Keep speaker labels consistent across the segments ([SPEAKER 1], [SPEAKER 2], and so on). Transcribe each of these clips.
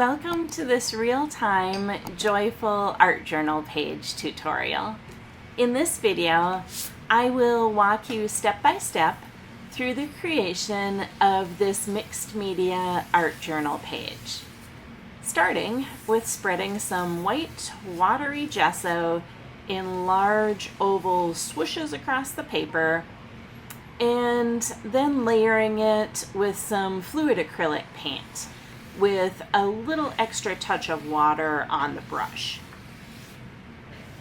[SPEAKER 1] Welcome to this real-time joyful art journal page tutorial. In this video, I will walk you step by step through the creation of this mixed media art journal page. Starting with spreading some white watery gesso in large oval swooshes across the paper, and then layering it with some fluid acrylic paint with a little extra touch of water on the brush.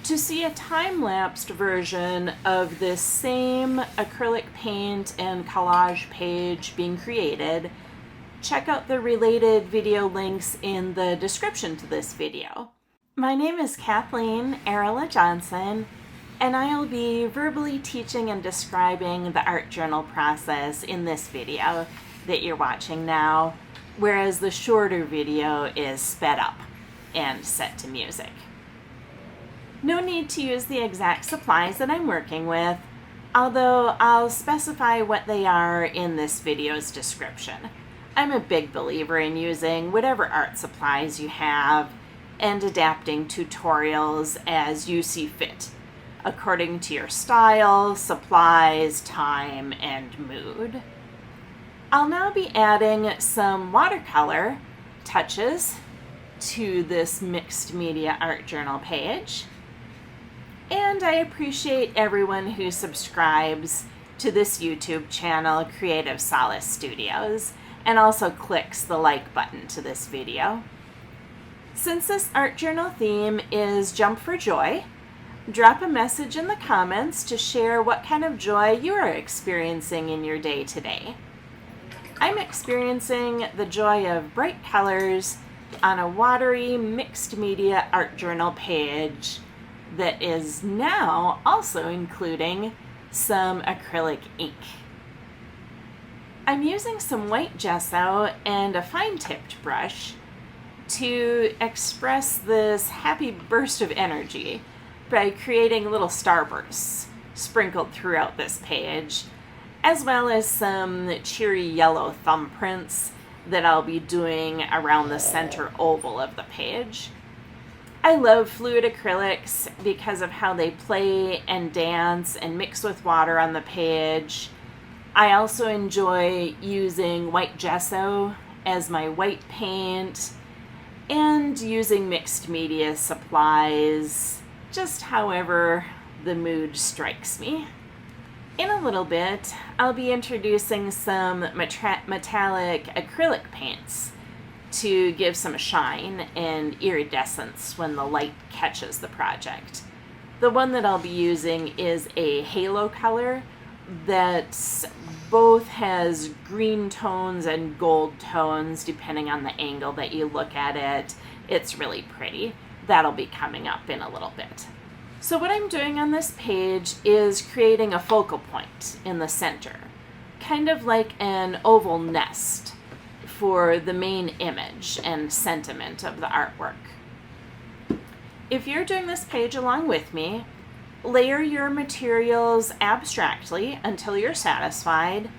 [SPEAKER 1] To see a time-lapsed version of this same acrylic paint and collage page being created, check out the related video links in the description to this video. My name is Kathleen Arola-Johnson, and I'll be verbally teaching and describing the art journal process in this video that you're watching now, whereas the shorter video is sped up and set to music. No need to use the exact supplies that I'm working with, although I'll specify what they are in this video's description. I'm a big believer in using whatever art supplies you have and adapting tutorials as you see fit, according to your style, supplies, time, and mood. I'll now be adding some watercolor touches to this mixed media art journal page. And I appreciate everyone who subscribes to this YouTube channel, Creative Solace Studios, and also clicks the like button to this video. Since this art journal theme is Jump for Joy, drop a message in the comments to share what kind of joy you are experiencing in your day today. I'm experiencing the joy of bright colors on a watery mixed media art journal page that is now also including some acrylic ink. I'm using some white gesso and a fine-tipped brush to express this happy burst of energy by creating little starbursts sprinkled throughout this page, as well as some cheery yellow thumbprints that I'll be doing around the center oval of the page. I love fluid acrylics because of how they play and dance and mix with water on the page. I also enjoy using white gesso as my white paint and using mixed media supplies, just however the mood strikes me. In a little bit, I'll be introducing some metallic acrylic paints to give some shine and iridescence when the light catches the project. The one that I'll be using is a halo color that both has green tones and gold tones depending on the angle that you look at it. It's really pretty. That'll be coming up in a little bit. So what I'm doing on this page is creating a focal point in the center, kind of like an oval nest for the main image and sentiment of the artwork. If you're doing this page along with me, layer your materials abstractly until you're satisfied,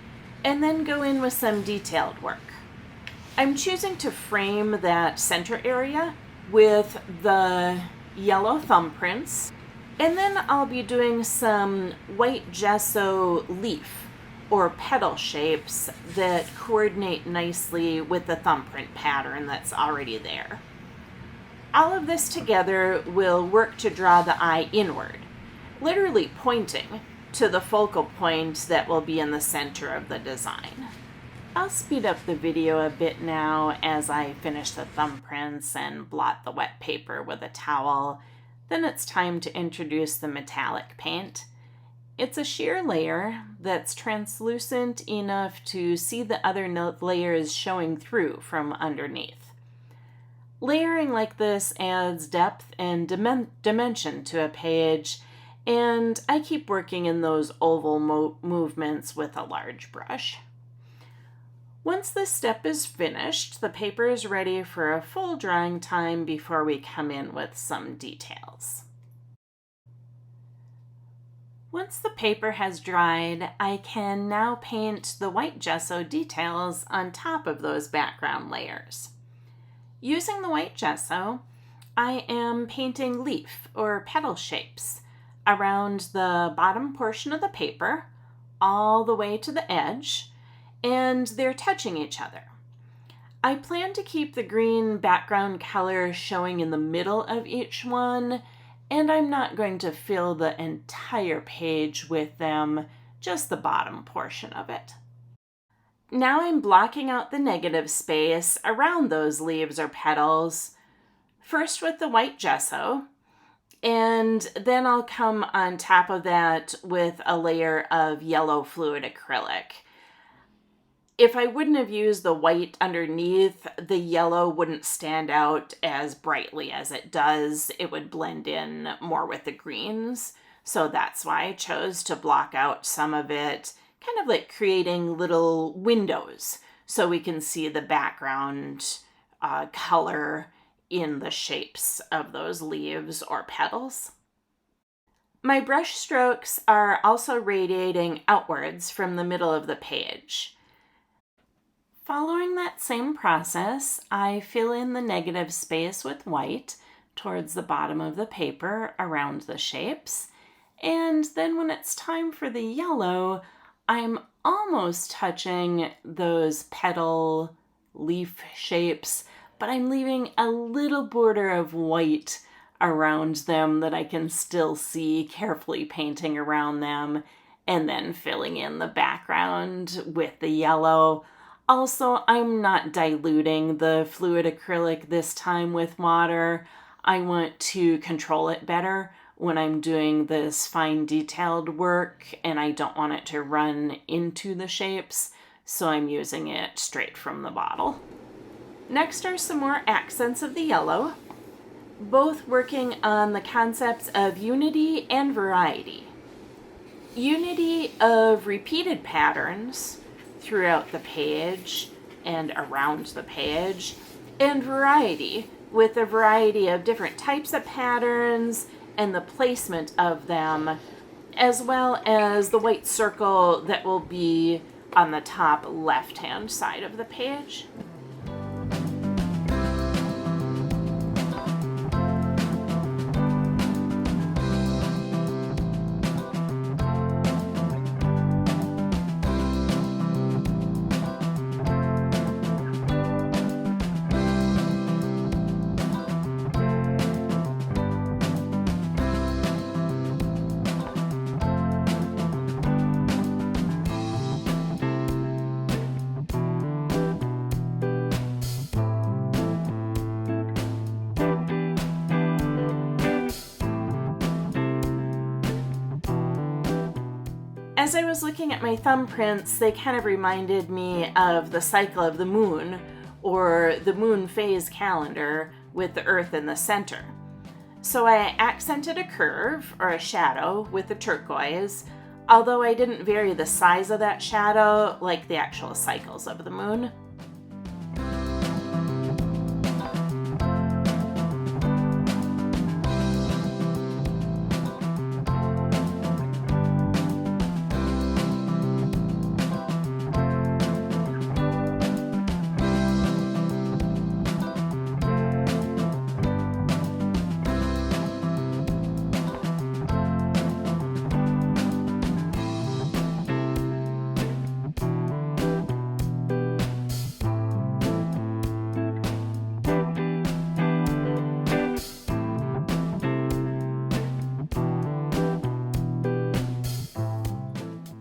[SPEAKER 1] and then go in with some detailed work. I'm choosing to frame that center area with the yellow thumbprints, and then I'll be doing some white gesso leaf or petal shapes that coordinate nicely with the thumbprint pattern that's already there. All of this together will work to draw the eye inward, literally pointing to the focal point that will be in the center of the design. I'll speed up the video a bit now as I finish the thumbprints and blot the wet paper with a towel. Then it's time to introduce the metallic paint. It's a sheer layer that's translucent enough to see the other layers showing through from underneath. Layering like this adds depth and dimension to a page, and I keep working in those oval movements with a large brush. Once this step is finished, the paper is ready for a full drying time before we come in with some details. Once the paper has dried, I can now paint the white gesso details on top of those background layers. Using the white gesso, I am painting leaf or petal shapes around the bottom portion of the paper all the way to the edge, and they're touching each other. I plan to keep the green background color showing in the middle of each one, and I'm not going to fill the entire page with them, just the bottom portion of it. Now I'm blocking out the negative space around those leaves or petals, first with the white gesso, and then I'll come on top of that with a layer of yellow fluid acrylic. If I wouldn't have used the white underneath, the yellow wouldn't stand out as brightly as it does. It would blend in more with the greens. So that's why I chose to block out some of it, kind of like creating little windows so we can see the background color in the shapes of those leaves or petals. My brush strokes are also radiating outwards from the middle of the page. Following that same process, I fill in the negative space with white towards the bottom of the paper around the shapes. And then when it's time for the yellow, I'm almost touching those petal leaf shapes, but I'm leaving a little border of white around them that I can still see, carefully painting around them, and then filling in the background with the yellow. Also, I'm not diluting the fluid acrylic this time with water. I want to control it better when I'm doing this fine detailed work, and I don't want it to run into the shapes, so I'm using it straight from the bottle. Next are some more accents of the yellow, both working on the concepts of unity and variety. Unity of repeated patterns throughout the page and around the page, and variety with a variety of different types of patterns and the placement of them, as well as the white circle that will be on the top left-hand side of the page. As I was looking at my thumbprints, they kind of reminded me of the cycle of the moon, or the moon phase calendar with the Earth in the center. So I accented a curve, or a shadow, with the turquoise, although I didn't vary the size of that shadow like the actual cycles of the moon.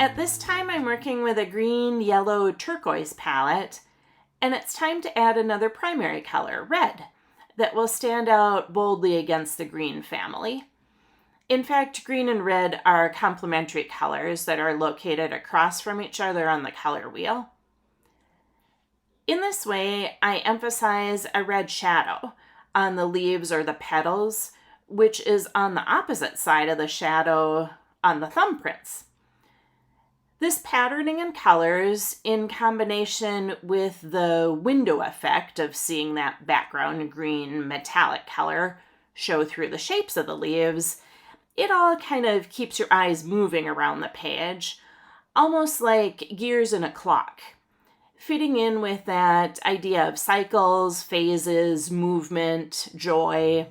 [SPEAKER 1] At this time, I'm working with a green, yellow, turquoise palette, and it's time to add another primary color, red, that will stand out boldly against the green family. In fact, green and red are complementary colors that are located across from each other on the color wheel. In this way, I emphasize a red shadow on the leaves or the petals, which is on the opposite side of the shadow on the thumbprints. This patterning in colors, in combination with the window effect of seeing that background green metallic color show through the shapes of the leaves, it all kind of keeps your eyes moving around the page, almost like gears in a clock, fitting in with that idea of cycles, phases, movement, joy.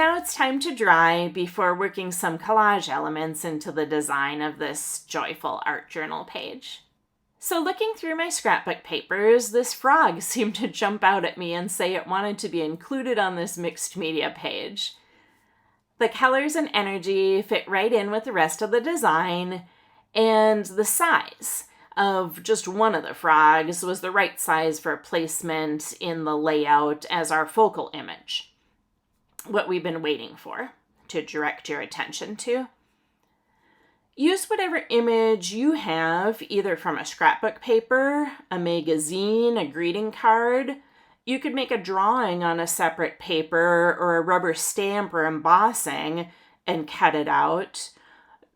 [SPEAKER 1] Now it's time to dry before working some collage elements into the design of this joyful art journal page. So looking through my scrapbook papers, this frog seemed to jump out at me and say it wanted to be included on this mixed media page. The colors and energy fit right in with the rest of the design, and the size of just one of the frogs was the right size for placement in the layout as our focal image. What we've been waiting for to direct your attention to. Use whatever image you have, either from a scrapbook paper, a magazine, a greeting card. You could make a drawing on a separate paper or a rubber stamp or embossing and cut it out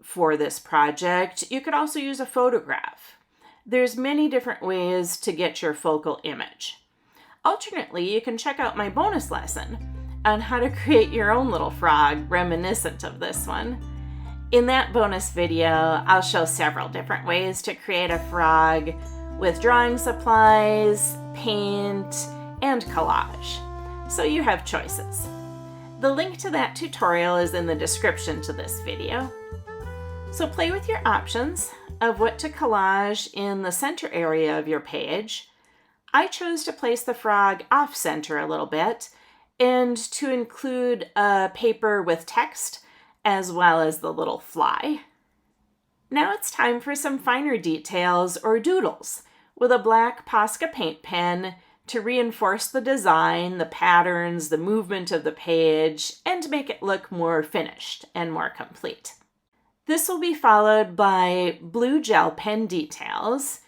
[SPEAKER 1] for this project. You could also use a photograph. There's many different ways to get your focal image. Alternately, you can check out my bonus lesson on how to create your own little frog reminiscent of this one. In that bonus video, I'll show several different ways to create a frog with drawing supplies, paint, and collage. So you have choices. The link to that tutorial is in the description to this video. So play with your options of what to collage in the center area of your page. I chose to place the frog off center a little bit and to include a paper with text as well as the little fly. Now it's time for some finer details or doodles with a black Posca paint pen to reinforce the design, the patterns, the movement of the page, and make it look more finished and more complete. This will be followed by blue gel pen details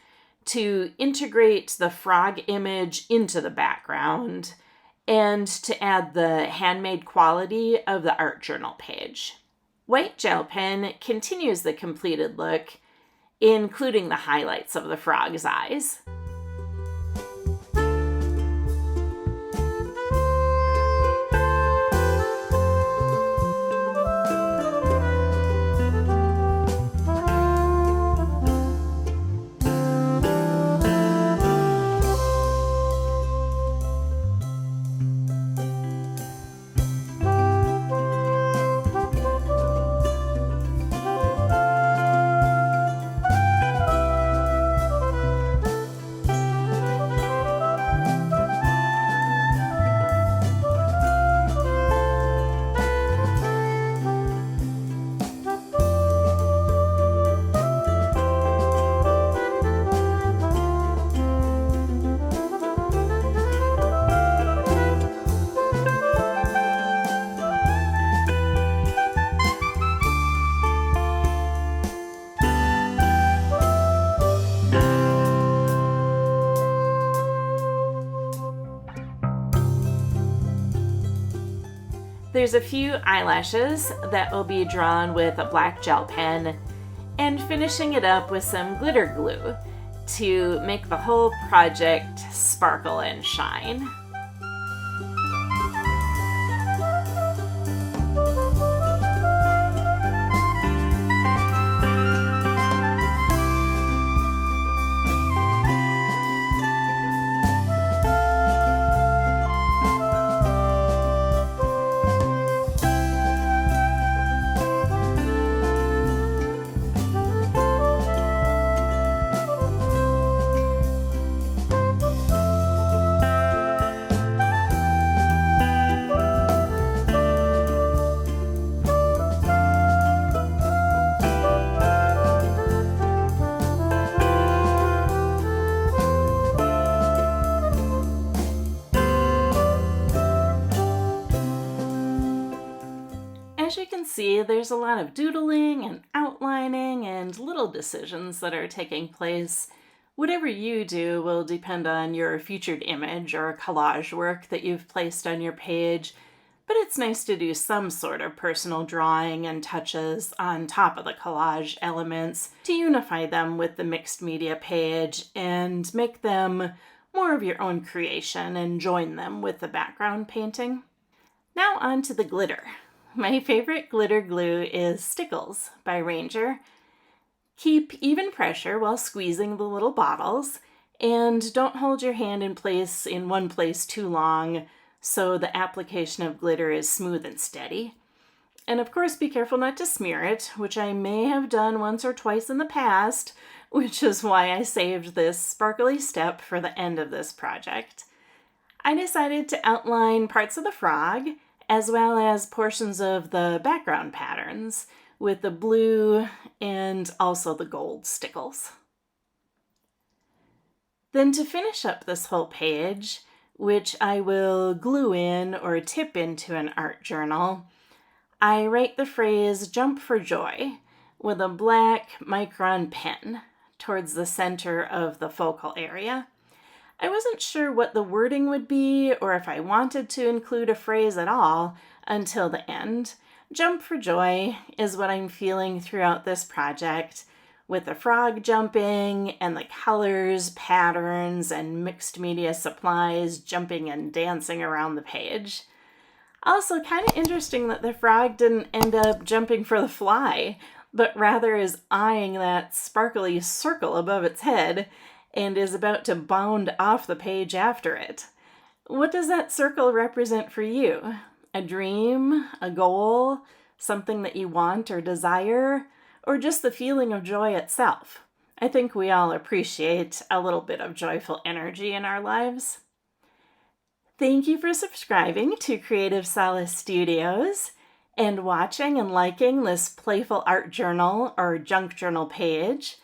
[SPEAKER 1] to integrate the frog image into the background and to add the handmade quality of the art journal page. White gel pen continues the completed look, including the highlights of the frog's eyes. There's a few eyelashes that will be drawn with a black gel pen and finishing it up with some glitter glue to make the whole project sparkle and shine. see, there's a lot of doodling and outlining and little decisions that are taking place. Whatever you do will depend on your featured image or collage work that you've placed on your page, but it's nice to do some sort of personal drawing and touches on top of the collage elements to unify them with the mixed media page and make them more of your own creation and join them with the background painting. Now on to the glitter. My favorite glitter glue is Stickles by Ranger. Keep even pressure while squeezing the little bottles, and don't hold your hand in one place too long so the application of glitter is smooth and steady. And of course, be careful not to smear it, which I may have done once or twice in the past, which is why I saved this sparkly step for the end of this project. I decided to outline parts of the frog, as well as portions of the background patterns, with the blue and also the gold stickles. Then to finish up this whole page, which I will glue in or tip into an art journal, I write the phrase "jump for joy" with a black micron pen towards the center of the focal area. I wasn't sure what the wording would be or if I wanted to include a phrase at all until the end. Jump for joy is what I'm feeling throughout this project, with the frog jumping and the colors, patterns, and mixed media supplies jumping and dancing around the page. Also, kind of interesting that the frog didn't end up jumping for the fly, but rather is eyeing that sparkly circle above its head and is about to bound off the page after it. What does that circle represent for you? A dream, a goal, something that you want or desire, or just the feeling of joy itself? I think we all appreciate a little bit of joyful energy in our lives. Thank you for subscribing to Creative Solace Studios and watching and liking this playful art journal or junk journal page.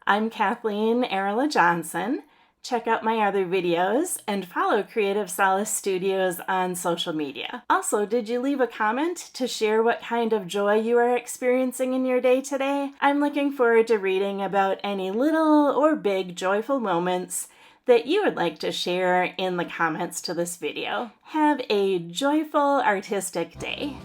[SPEAKER 1] I'm Kathleen Arola-Johnson. Check out my other videos and follow Creative Solace Studios on social media. Also, did you leave a comment to share what kind of joy you are experiencing in your day today? I'm looking forward to reading about any little or big joyful moments that you would like to share in the comments to this video. Have a joyful artistic day.